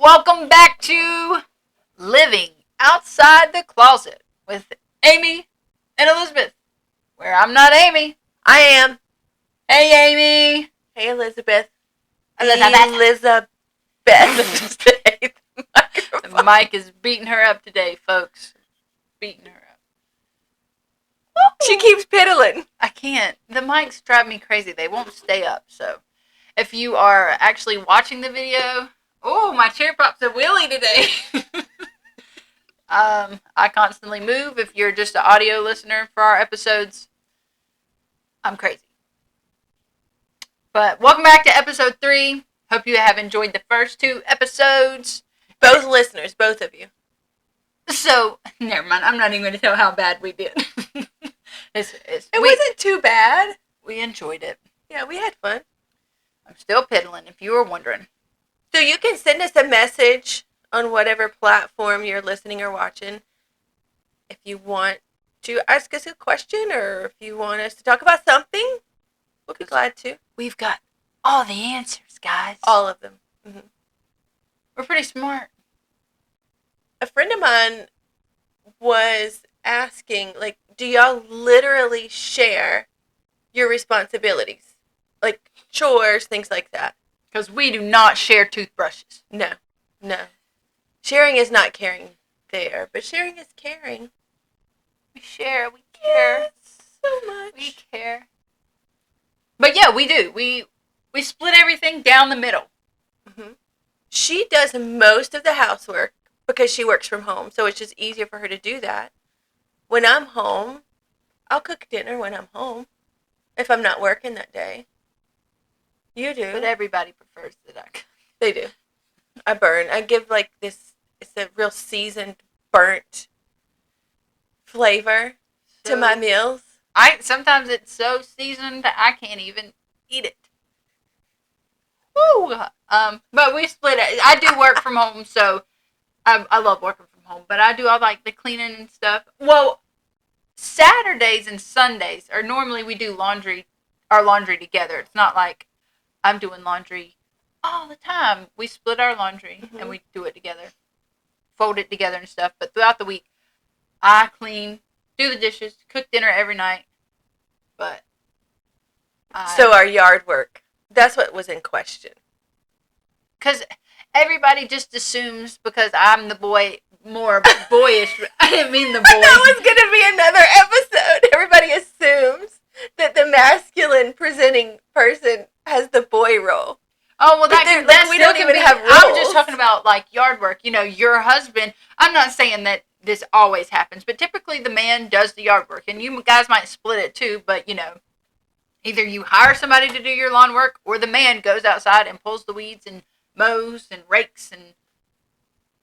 Welcome back to Living Outside the Closet with Amy and Elizabeth, where I'm not Amy. I am. Hey, Amy. Hey, Elizabeth. Elizabeth. Elizabeth. The mic is beating her up today, folks. Beating her up. She keeps piddling. I can't. The mics drive me crazy. They won't stay up. So if you are actually watching the video, oh, my chair pops a wheelie today. I constantly move. If you're just an audio listener for our episodes, I'm crazy. But welcome back to episode 3. Hope you have enjoyed the first 2 episodes. Both listeners, both of you. So, never mind. I'm not even going to tell how bad we did. It wasn't too bad. We enjoyed it. Yeah, we had fun. I'm still piddling, if you were wondering. So you can send us a message on whatever platform you're listening or watching if you want to ask us a question or if you want us to talk about something. We'll be glad to. We've got all the answers, guys. All of them. Mm-hmm. We're pretty smart. A friend of mine was asking, like, do y'all literally share your responsibilities? Like chores, things like that. Because we do not share toothbrushes. No. Sharing is not caring there, but sharing is caring. We share, we care. Yes, so much. We care. But yeah, we do. We split everything down the middle. Mm-hmm. She does most of the housework because she works from home, so it's just easier for her to do that. When I'm home, I'll cook dinner when I'm home, if I'm not working that day. You do. But everybody prefers that I cook. They do. I burn. I give like this, it's a real seasoned, burnt flavor to my meals. Sometimes it's so seasoned that I can't even eat it. Woo! But we split it. I do work from home, so I love working from home. But I do all like the cleaning and stuff. Well, Saturdays and Sundays are normally we do our laundry together. It's not like I'm doing laundry all the time. We split our laundry and we do it together, fold it together and stuff. But throughout the week, I clean, do the dishes, cook dinner every night. But so our yard work, that's what was in question. Because everybody just assumes because I'm the boy, more boyish. I didn't mean the boy. That was going to be another episode. Everybody assumes that the masculine presenting person has the boy role. Oh, well, that's we don't even have rules. I'm just talking about, like, yard work. You know, your husband, I'm not saying that this always happens, but typically the man does the yard work. And you guys might split it, too, but, you know, either you hire somebody to do your lawn work or the man goes outside and pulls the weeds and mows and rakes, and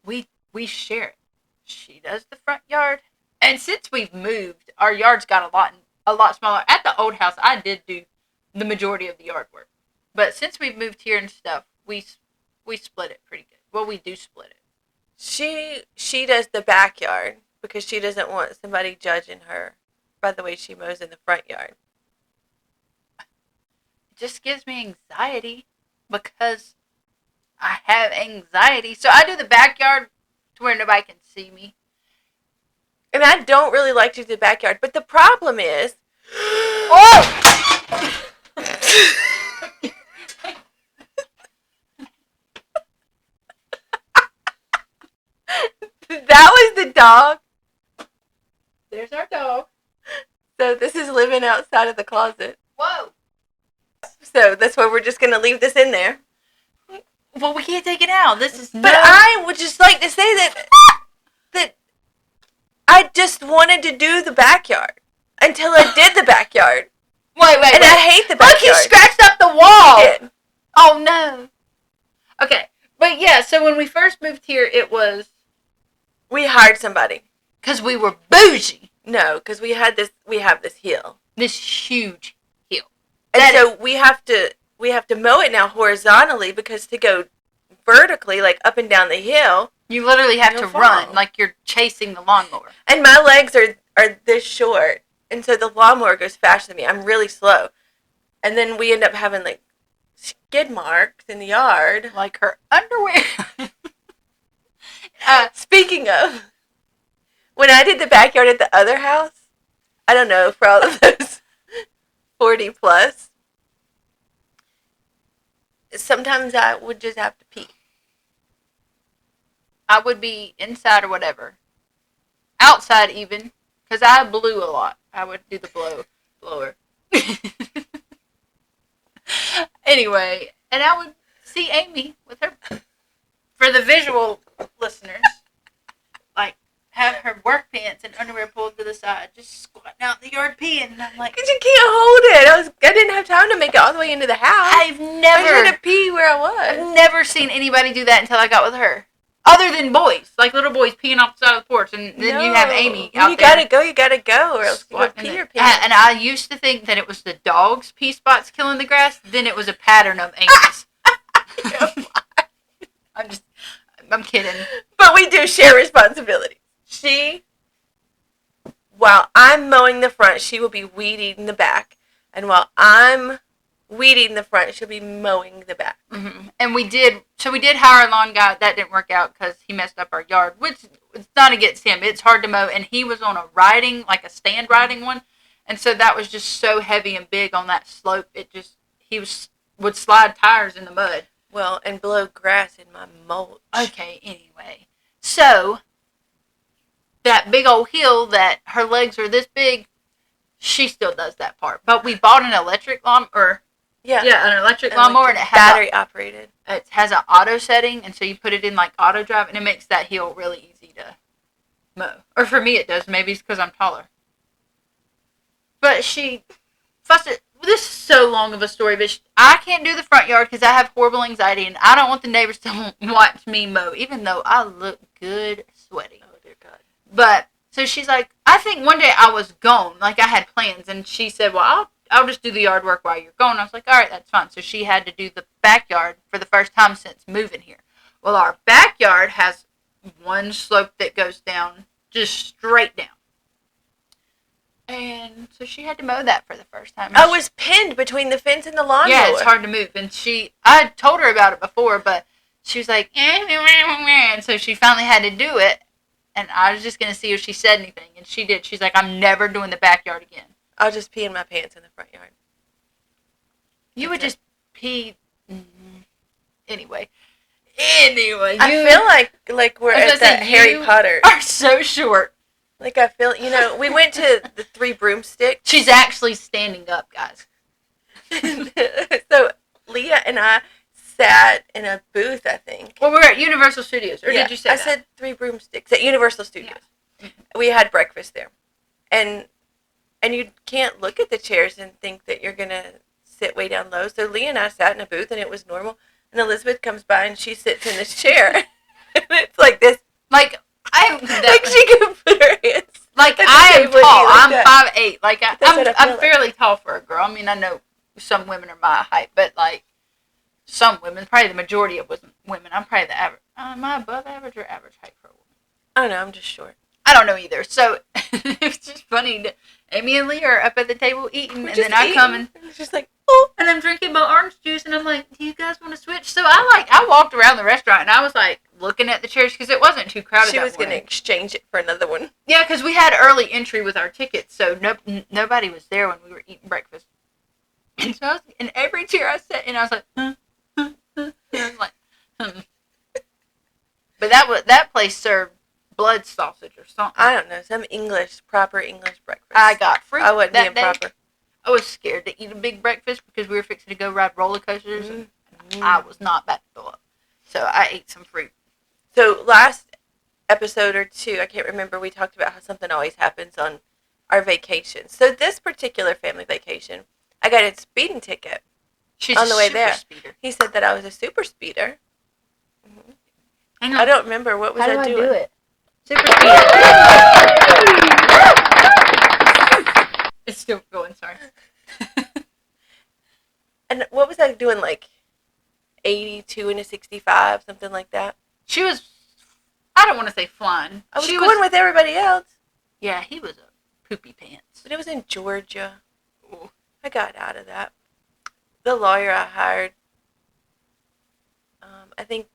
we share it. She does the front yard. And since we've moved, our yard's got a lot smaller. At the old house, I did do the majority of the yard work. But since we've moved here and stuff, we split it pretty good. Well, we do split it. She does the backyard because she doesn't want somebody judging her by the way she mows in the front yard. It just gives me anxiety because I have anxiety. So I do the backyard to where nobody can see me. And I don't really like to do the backyard, but the problem is... Oh! That was the dog. There's our dog. So this is living outside of the closet. Whoa. So that's why we're just going to leave this in there. Well, we can't take it out. This is But I would just like to say that I just wanted to do the backyard until I did the backyard. Wait. And I hate the backyard. Look, he scratched up the wall. He did. Oh, no. Okay. But, yeah, so when we first moved here, it was... We hired somebody. Because we were bougie. No, because we have this hill. This huge hill. And so we have to mow it now horizontally because to go vertically, like up and down the hill... You literally have to run like you're chasing the lawnmower. And my legs are this short. And so the lawnmower goes faster than me. I'm really slow. And then we end up having like skid marks in the yard. Like her underwear. Speaking of, when I did the backyard at the other house, I don't know, for all of those 40 plus, sometimes I would just have to pee. I would be inside or whatever. Outside even. Because I blew a lot. I would do the blower. Anyway, and I would see Amy with her, for the visual listeners, like, have her work pants and underwear pulled to the side, just squatting out in the yard peeing. And I'm like, Because you can't hold it. I didn't have time to make it all the way into the house. I just had to pee where I was. I've never seen anybody do that until I got with her. Other than boys, like little boys peeing off the side of the porch, and then you have Amy out there. You gotta go, or else you pee your pants. And I used to think that it was the dog's pee spots killing the grass. Then it was a pattern of Amy's. I'm kidding. But we do share responsibility. While I'm mowing the front, she will be weeding the back, and while I'm weeding the front, she'll be mowing the back. Mm-hmm. And we did hire a lawn guy. That didn't work out because he messed up our yard, which it's not against him. It's hard to mow, and he was on a stand riding one, and so that was just so heavy and big on that slope. Would slide tires in the mud. Well, and blow grass in my mulch. Okay, anyway. So, that big old hill that her legs are this big, she still does that part. But we bought an electric lawnmower. Yeah, an electric lawnmower, and it has battery operated. It has an auto setting, and so you put it in like auto drive, and it makes that hill really easy to mow. Or for me, it does. Maybe it's because I'm taller. But she fussed it. This is so long of a story, but I can't do the front yard because I have horrible anxiety, and I don't want the neighbors to watch me mow, even though I look good sweaty. Oh, dear God. But, so she's like, I think one day I was gone, like I had plans, and she said, well, I'll just do the yard work while you're gone. I was like, all right, that's fine. So she had to do the backyard for the first time since moving here. Well, our backyard has one slope that goes down, just straight down. And so she had to mow that for the first time. I was pinned between the fence and the lawnmower. Yeah, it's hard to move. And I had told her about it before, but she was like, and so she finally had to do it. And I was just going to see if she said anything. And she did. She's like, I'm never doing the backyard again. I'll just pee in my pants in the front yard. You would just pee. Anyway. I feel like we're at that Harry Potter. Are so short. Like I feel, we went to the Three Broomsticks. She's actually standing up, guys. So Leah and I sat in a booth, I think. Well, we were at Universal Studios, or did you say that? I said Three Broomsticks at Universal Studios. Yeah. We had breakfast there, and you can't look at the chairs and think that you're gonna sit way down low. So Leah and I sat in a booth, and it was normal. And Elizabeth comes by, and she sits in this chair, and it's like this, like she can put her hands. Like I am tall. I'm 5'8". Like I'm fairly tall for a girl. I mean, I know some women are my height, but like some women, probably the majority of women, I'm probably the average. Am I above average or average height for a woman? I don't know. I'm just short. I don't know either. So it's just funny. Amy and Leah are up at the table eating, and then I come and it's just like, oh, and I'm drinking my orange juice, and I'm like, do you guys want to switch? So I walked around the restaurant, and I was like looking at the chairs because it wasn't too crowded. She was going to exchange it for another one. Yeah, because we had early entry with our tickets, so nobody was there when we were eating breakfast. And so I was in every chair I sat in, I was like, and I was like, But that place served blood sausage or something. I don't know, some proper English breakfast. I got fruit. I wasn't being proper. I was scared to eat a big breakfast because we were fixing to go ride roller coasters. Mm-hmm. And I was not about to go up. So I ate some fruit. So last episode or two, I can't remember, we talked about how something always happens on our vacations. So this particular family vacation, I got a speeding ticket. She's on the way super there. Speeder. He said that I was a super speeder. Mm-hmm. I don't remember what was I doing. How do I do it? Super speeder. It's still going. Sorry. And what was I doing? Like 82 and a 65, something like that. She was. I don't want to say flying. I was going with everybody else. Yeah, he was a poopy pants. But it was in Georgia. Ooh. I got out of that. The lawyer I hired, I think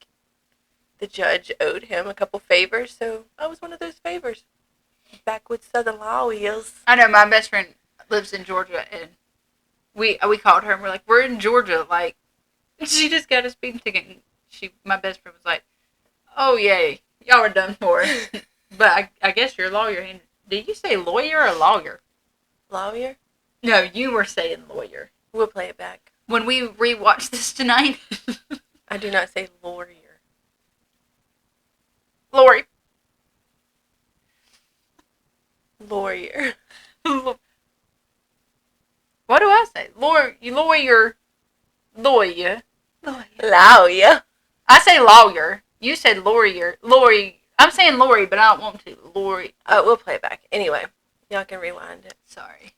the judge owed him a couple favors, so I was one of those favors. Backwoods Southern Lawyers. I know my best friend lives in Georgia, and we called her and we're like, we're in Georgia. Like, she just got a speeding ticket, and my best friend was like, oh yay, y'all are done for. But I guess you're a lawyer. And did you say lawyer or lawyer? Lawyer? No, you were saying lawyer. We'll play it back. When we rewatch this tonight. I do not say lawyer. Lori. Lawyer. What do I say? Lawyer. Lawyer. I say lawyer. You said lawyer. Lori. I'm saying Lori, but I don't want to. Lori. Oh, we'll play it back. Anyway, y'all can rewind it. Sorry.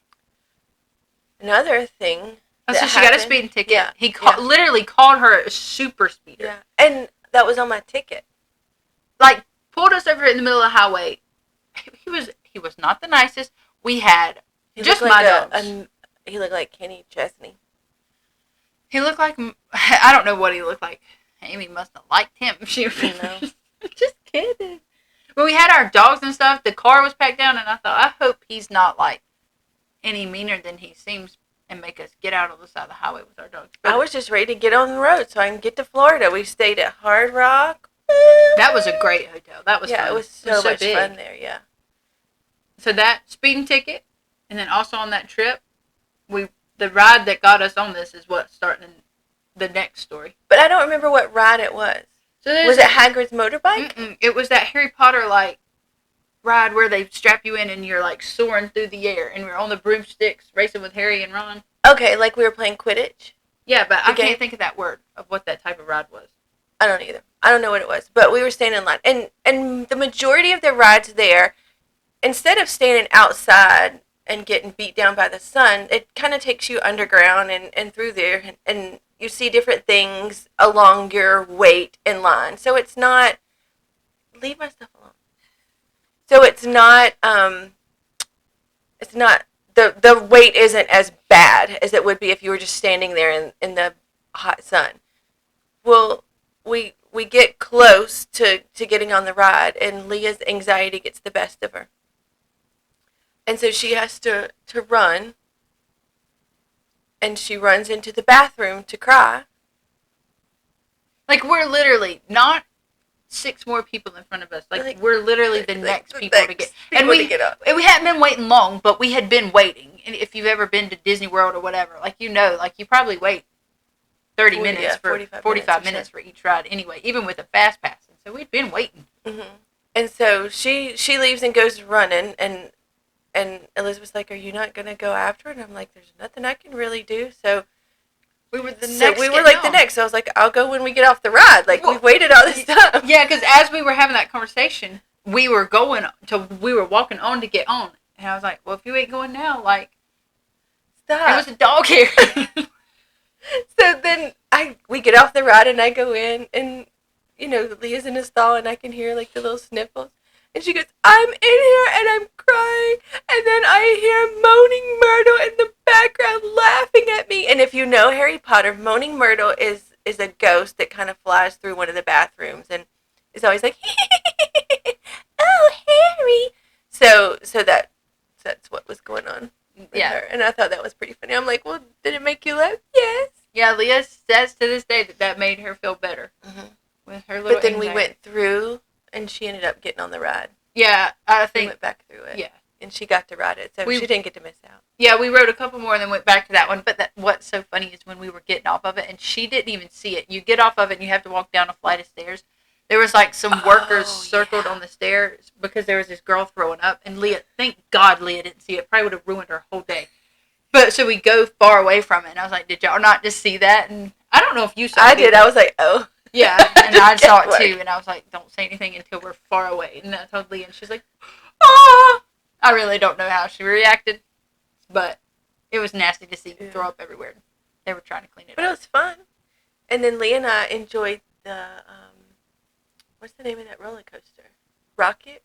Another thing. Oh, so she got a speeding ticket. Yeah. He literally called her a super speeder. Yeah. And that was on my ticket. Like, pulled us over in the middle of the highway. He was not the nicest. We had just my dogs. He looked like Kenny Chesney. He looked like, I don't know what he looked like. Amy must have liked him. She No. Just kidding. When we had our dogs and stuff, the car was packed down, and I thought, I hope he's not like any meaner than he seems and make us get out on the side of the highway with our dogs. But I was just ready to get on the road so I can get to Florida. We stayed at Hard Rock. that was a great hotel. That was fun. It was so much big. fun there, yeah. So that speeding ticket, and then also on that trip, the ride that got us on this is what's starting the next story. But I don't remember what ride it was. So was it Hagrid's motorbike? It was that Harry Potter like ride where they strap you in and you're like soaring through the air and we're on the broomsticks racing with Harry and Ron. Okay, like we were playing Quidditch. Yeah, but I can't think of that word of what that type of ride was. I don't either. I don't know what it was, but we were standing in line, and the majority of the rides there, instead of standing outside and getting beat down by the sun, it kind of takes you underground and through there, and you see different things along your wait in line. So it's not, leave my stuff alone. So it's not the wait isn't as bad as it would be if you were just standing there in the hot sun. Well, we get close to getting on the ride, and Leah's anxiety gets the best of her. And so she has to run, and she runs into the bathroom to cry. Like, we're literally not 6 more people in front of us. Like we're literally the next people to get. And we hadn't been waiting long, but we had been waiting. And if you've ever been to Disney World or whatever, like, you probably wait 30 minutes for 45 minutes for each ride anyway, even with a fast pass. And so we'd been waiting. Mm-hmm. And so she leaves and goes running, and Elizabeth's like, "Are you not going to go after her?" And I'm like, "There's nothing I can really do." So we were the next. So I was like, "I'll go when we get off the ride." Like, we waited all this time. Yeah, because as we were having that conversation, we were walking on to get on. And I was like, well, if you ain't going now, like, stop. There was a dog here. So then we get off the ride, and I go in, and, Leah's in a stall, and I can hear, like, the little sniffles. And she goes, "I'm in here, and I'm crying." And then I hear Moaning Myrtle in the background laughing at me. And if you know Harry Potter, Moaning Myrtle is a ghost that kind of flies through one of the bathrooms and is always like, "Oh, Harry." So that's what was going on with her. And I thought that was pretty funny. I'm like, well, did it make you laugh? Yes. Yeah, Leah says to this day that made her feel better. Mm-hmm. With her little But then anxiety. we went through, and she ended up getting on the ride. Yeah, I think. We went back through it. Yeah. And she got to ride it, so she didn't get to miss out. Yeah, we rode a couple more and then went back to that one. But what's so funny is when we were getting off of it, and she didn't even see it. You get off of it, and you have to walk down a flight of stairs. There was, like, some workers circled on the stairs because there was this girl throwing up. And Leah, thank God Leah didn't see it. Probably would have ruined her whole day. But so we go far away from it, and I was like, did y'all not just see that? And I don't know if you saw it. I did. I was like, oh. Yeah, and I saw it too, and I was like, don't say anything until we're far away. And I told Leah, and she's like, ah! I really don't know how she reacted, but it was nasty to see throw up everywhere. They were trying to clean it up. But it was fun. And then Leah and I enjoyed the, what's the name of that roller coaster? Rockin'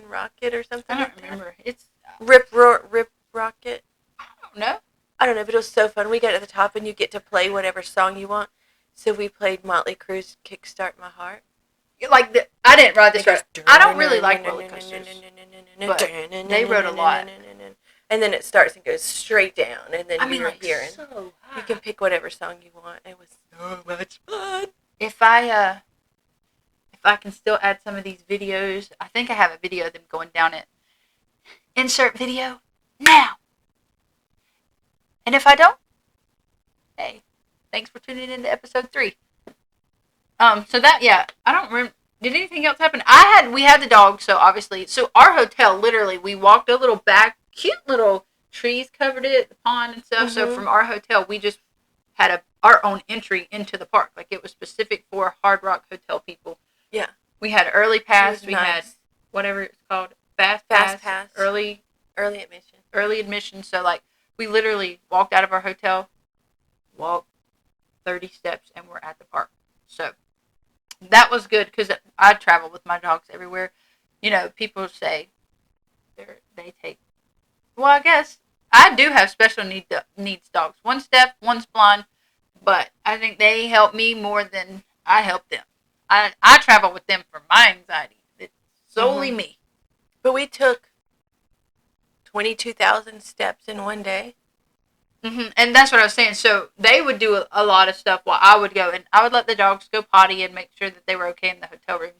Rocket or something? I don't remember. It's Rip Rocket. I don't know. I don't know, but it was so fun. We got at the top, and you get to play whatever song you want. So we played Motley Crue's "Kickstart My Heart." Like I didn't ride this It goes, ride. I don't really like roller coasters, but they rode a lot. and then it starts and goes straight down, and then I mean, you're like hearing. so high. You can pick whatever song you want. It was so much fun. If I can still add some of these videos, I think I have a video of them going down it. Insert video now. And if I don't, hey, thanks for tuning in to episode 3. So that, yeah, I don't remember. Did anything else happen? We had the dog, so obviously, so our hotel, literally, we walked a little back, cute little trees covered it, the pond and stuff. Mm-hmm. So from our hotel, we just had our own entry into the park. Like, it was specific for Hard Rock Hotel people. Yeah. We had early pass. We had whatever it's called, fast pass. Early admission. Early admission. So, like, we literally walked out of our hotel, walked 30 steps, and we're at the park. So that was good because I travel with my dogs everywhere. You know, people say they take. Well, I guess I do have special needs dogs. One's deaf, one's blind, but I think they help me more than I help them. I travel with them for my anxiety. It's solely me. But we took 22,000 steps in one day. Mm-hmm. And that's what I was saying. So they would do a lot of stuff while I would go, and I would let the dogs go potty and make sure that they were okay in the hotel room,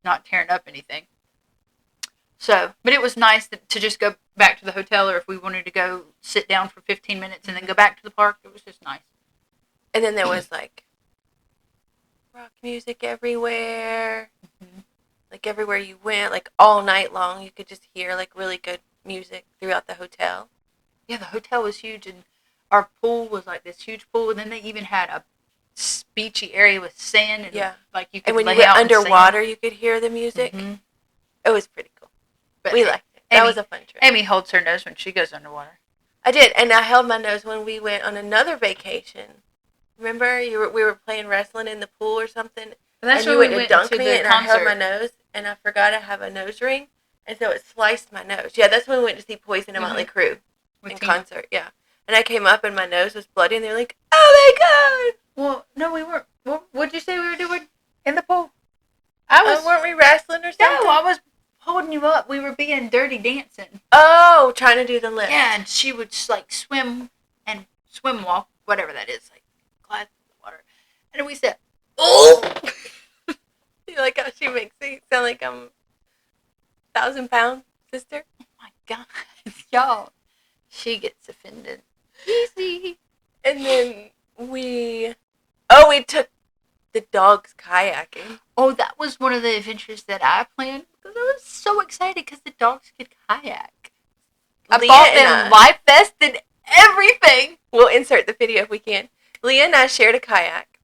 not tearing up anything. So, but it was nice to just go back to the hotel, or if we wanted to go sit down for 15 minutes and then go back to the park, it was just nice. And then there was like rock music everywhere. Mm-hmm. Like everywhere you went, like all night long, you could just hear like really good music throughout the hotel. Yeah, the hotel was huge, and our pool was like this huge pool, and then they even had a beachy area with sand, and like you could. And when you went underwater, you could hear the music. Mm-hmm. It was pretty cool. But we liked it. That was a fun trip. Amy holds her nose when she goes underwater. I did, and I held my nose when we went on another vacation. Remember, we were playing wrestling in the pool or something, and you went to dunk me, and I held my nose, and I forgot I have a nose ring, and so it sliced my nose. Yeah, that's when we went to see Poison and Motley Crue in concert. Yeah, and I came up, and my nose was bloody, and they were like, "Oh my god!" Well, no, we weren't. What did you say we were doing in the pool? Weren't we wrestling or something? No, I was holding you up. We were being dirty dancing. Oh, trying to do the lift. Yeah, and she would just like swim walk, whatever that is, like glide through the water. And we said, "Oh!" You like how she makes me sound like I'm 1,000-pound sister? Oh my god, y'all! She gets offended easy. And then we took the dogs kayaking. Oh, that was one of the adventures that I planned because I was so excited because the dogs could kayak. I bought them life vest and everything. We'll insert the video if we can. Leah and I shared a kayak,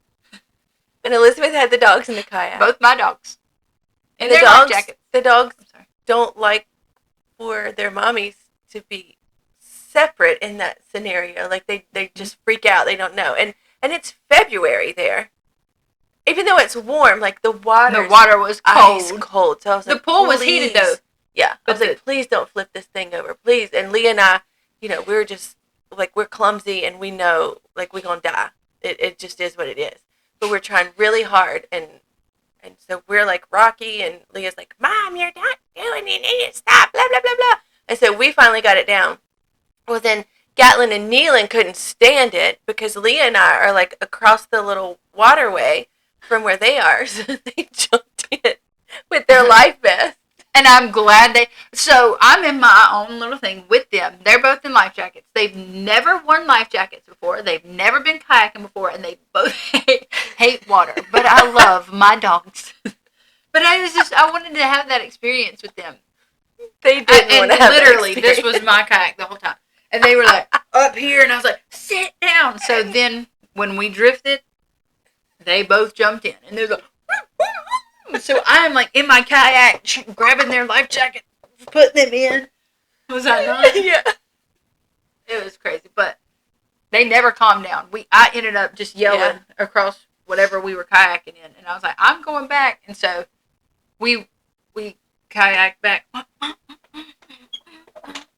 and Elizabeth had the dogs in the kayak. Both my dogs. And the dogs, the dogs don't like for their mommies to be separate in that scenario. Like they just freak out. They don't know. And it's February there. Even though it's warm, like the water was cold. Ice cold. So I was the pool was heated though. Yeah. I was like, please don't flip this thing over, please. And Leah and I, we were just like, we're clumsy and we know like we're gonna die. It just is what it is. But we're trying really hard, and so we're like Rocky, and Leah's like, "Mom, you're not doing it. You need to stop." Blah blah blah blah. And so we finally got it down. Well, then Gatlin and Neelan couldn't stand it because Leah and I are like across the little waterway from where they are, so they jumped in with their life vest. And I'm glad so I'm in my own little thing with them. They're both in life jackets. They've never worn life jackets before. They've never been kayaking before, and they both hate water. But I love my dogs. But I wanted to have that experience with them. They didn't want to have literally, this was my kayak the whole time. And they were like, up here, and I was like, sit down. So then, when we drifted, they both jumped in. And they're like, so I'm like in my kayak, grabbing their life jacket, putting them in. Was I not? Yeah. It was crazy, but they never calmed down. I ended up just yelling across whatever we were kayaking in, and I was like, I'm going back. And so we kayaked back.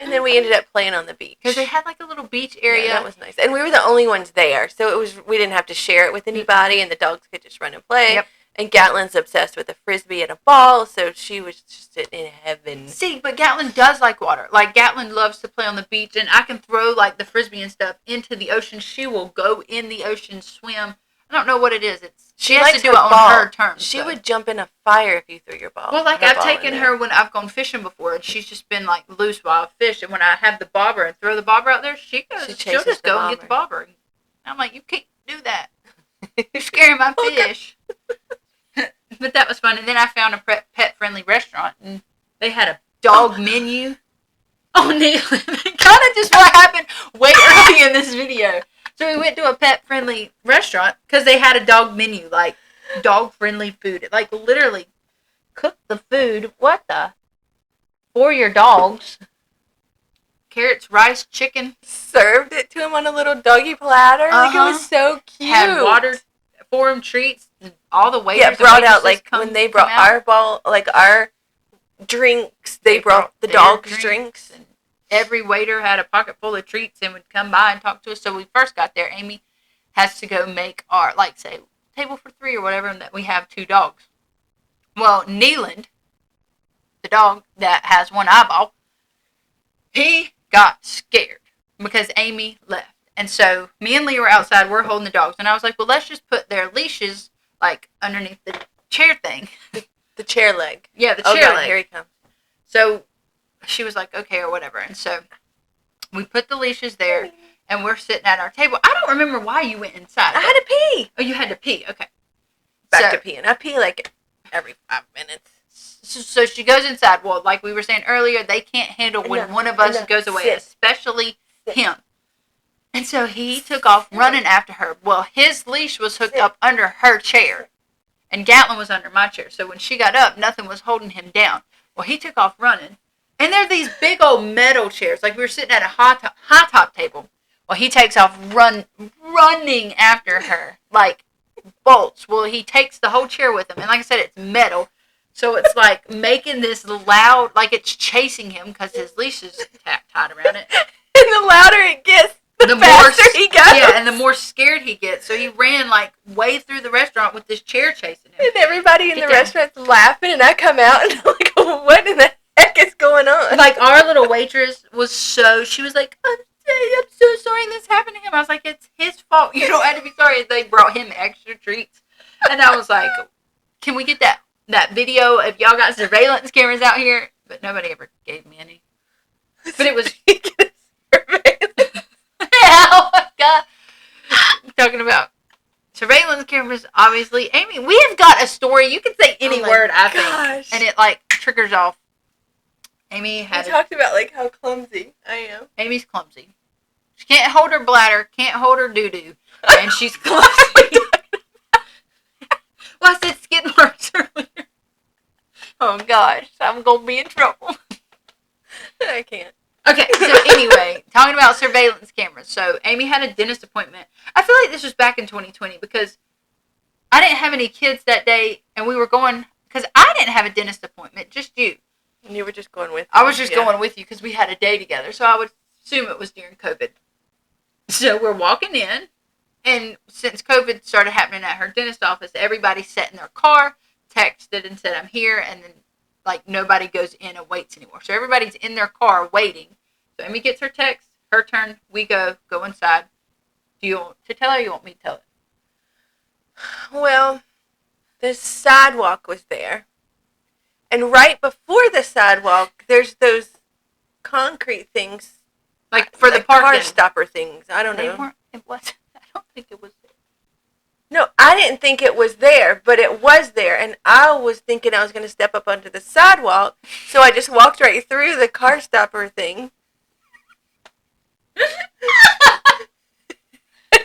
And then we ended up playing on the beach. Because they had like a little beach area. Yeah, that was nice. And we were the only ones there, so we didn't have to share it with anybody, and the dogs could just run and play. Yep. And Gatlin's obsessed with a frisbee and a ball, so she was just in heaven. See, but Gatlin does like water. Like, Gatlin loves to play on the beach, and I can throw, like, the frisbee and stuff into the ocean. She will go in the ocean, swim. I don't know what it is. She has to do it on her terms. She would jump in a fire if you threw your ball. Well, like, I've taken her when I've gone fishing before, and she's just been, like, loose wild fish. And when I have the bobber and throw the bobber out there, she'll just go and get the bobber. And I'm like, you can't do that. You're scaring my fish. But that was fun. And then I found a pet-friendly restaurant, and they had a dog menu. Oh, Neil, kind of just what happened way early in this video. So we went to a pet-friendly restaurant because they had a dog menu, like dog-friendly food. It, like, literally cooked the food. What the? For your dogs. Carrots, rice, chicken. Served it to him on a little doggy platter. Like, it was so cute. Had water for him, treats. All the waiters. Yeah, brought out, like, when they brought our drinks, they brought the dogs' drinks. And every waiter had a pocket full of treats and would come by and talk to us. So we first got there, Amy has to go make our, like, say, table for 3 or whatever, and that we have 2 dogs. Well, Neeland, the dog that has one eyeball, he got scared because Amy left. And so me and Lee were outside, we're holding the dogs. And I was like, well, let's just put their leashes, like, underneath the chair thing. The chair leg. Yeah, the chair leg. Here he comes. So she was like, okay, or whatever. And so we put the leashes there, and we're sitting at our table. I don't remember why you went inside. I had to pee. Oh, you had to pee. Okay. Back to peeing. I pee, like, every 5 minutes. So she goes inside. Well, like we were saying earlier, they can't handle when one of us goes away, especially him. And so he took off running after her. Well, his leash was hooked up under her chair. And Gatlin was under my chair. So when she got up, nothing was holding him down. Well, he took off running. And they're these big old metal chairs. Like we were sitting at a high top table. Well, he takes off running after her. Like bolts. Well, he takes the whole chair with him. And like I said, it's metal. So it's like making this loud, like it's chasing him because his leash is tied around it. And the louder it gets, the faster he goes. Yeah, and the more scared he gets. So he ran like way through the restaurant with this chair chasing him. And everybody in the restaurant's laughing, and I come out and I'm like, what in the heck is going on? Like our little waitress she was like, I'm so sorry this happened to him. I was like, it's his fault. You don't have to be sorry. They brought him extra treats. And I was like, can we get that video if y'all got surveillance cameras out here? But nobody ever gave me any. But it was... Oh my God. Talking about surveillance cameras, obviously. Amy, we have got a story. You can say any word, I think. And it, like, triggers off. Amy had... We talked about, like, how clumsy I am. Amy's clumsy. She can't hold her bladder, can't hold her doo-doo. And she's clumsy. Well, I said skid marks earlier. Oh, gosh. I'm going to be in trouble. I can't. Okay, so anyway, talking about surveillance cameras. So Amy had a dentist appointment. I feel like this was back in 2020 because I didn't have any kids that day, and we were going, because I didn't have a dentist appointment, just you. And you were just going with me. I was just going with you because we had a day together, so I would assume it was during COVID. So we're walking in, and since COVID started happening at her dentist office, everybody sat in their car, texted and said, I'm here, and then like nobody goes in and waits anymore. So everybody's in their car waiting. So Amy gets her text, her turn, we go inside. Do you want to tell her or you want me to tell it? Well, the sidewalk was there. And right before the sidewalk, there's those concrete things. Like for the parking. Car stopper things. I don't know. It wasn't. I don't think it was there. No, I didn't think it was there, but it was there, and I was thinking I was going to step up onto the sidewalk, so I just walked right through the car stopper thing. And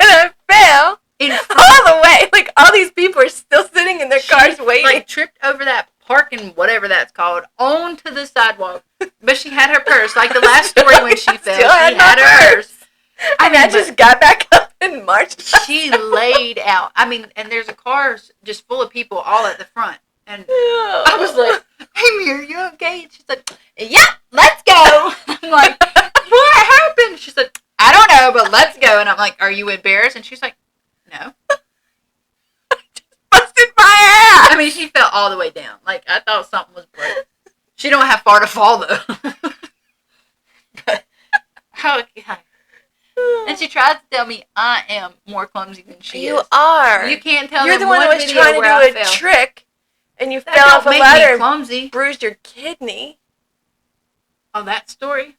I fell all the way. Like, all these people are still sitting in their cars waiting. Like, tripped over that parking, whatever that's called, onto the sidewalk. But she had her purse. Like the last story when she fell, she had her purse. I just got back up and marched. She laid out. I mean, and there's a car just full of people all at the front. And I was like, Amy, are you okay? And she's like, yeah, let's go. I'm like, what happened? She's like, I don't know, but let's go. And I'm like, are you embarrassed? And she's like, no. Busted my ass. I mean, she fell all the way down. Like, I thought something was broke. She don't have far to fall, though. But, oh, God. And she tries to tell me I am more clumsy than she is. You are. You can't tell You're them the one that was video trying to where do I a fell. trick, and you That fell don't off a make ladder me and clumsy. bruised your kidney. Oh, that story?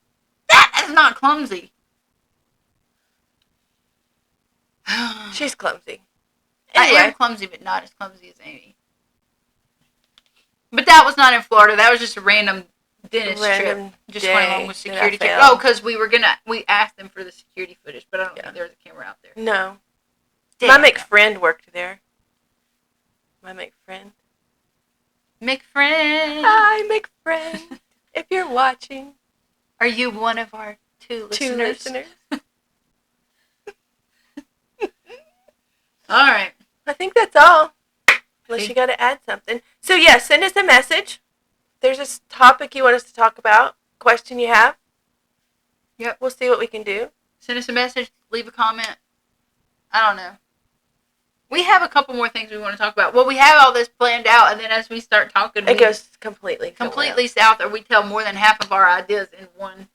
That is not clumsy. She's clumsy. I Anyway. am clumsy, but not as clumsy as Amy. But that was not in Florida. That was just a random dentist trip. Just went along with security check. Oh, because we asked them for the security footage, but I don't think there was a camera out there. No. Damn. My McFriend worked there. My McFriend. McFriend. Hi, McFriend. If you're watching. Are you one of our two listeners? All right. I think that's all. Unless you got to add something. So, yeah, send us a message. If there's a topic you want us to talk about, question you have. Yep. We'll see what we can do. Send us a message. Leave a comment. I don't know. We have a couple more things we want to talk about. Well, we have all this planned out, and then as we start talking, it goes completely south, or we tell more than half of our ideas in one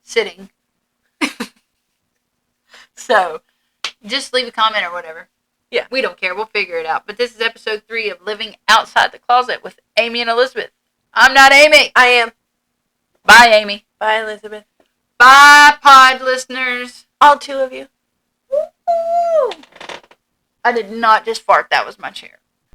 sitting. So, just leave a comment or whatever. Yeah. We don't care. We'll figure it out. But this is episode 3 of Living Outside the Closet with Amy and Elizabeth. I'm not Amy. I am. Bye, Amy. Bye, Elizabeth. Bye, pod listeners. All 2 of you. Woo-hoo. I did not just fart. That was my chair.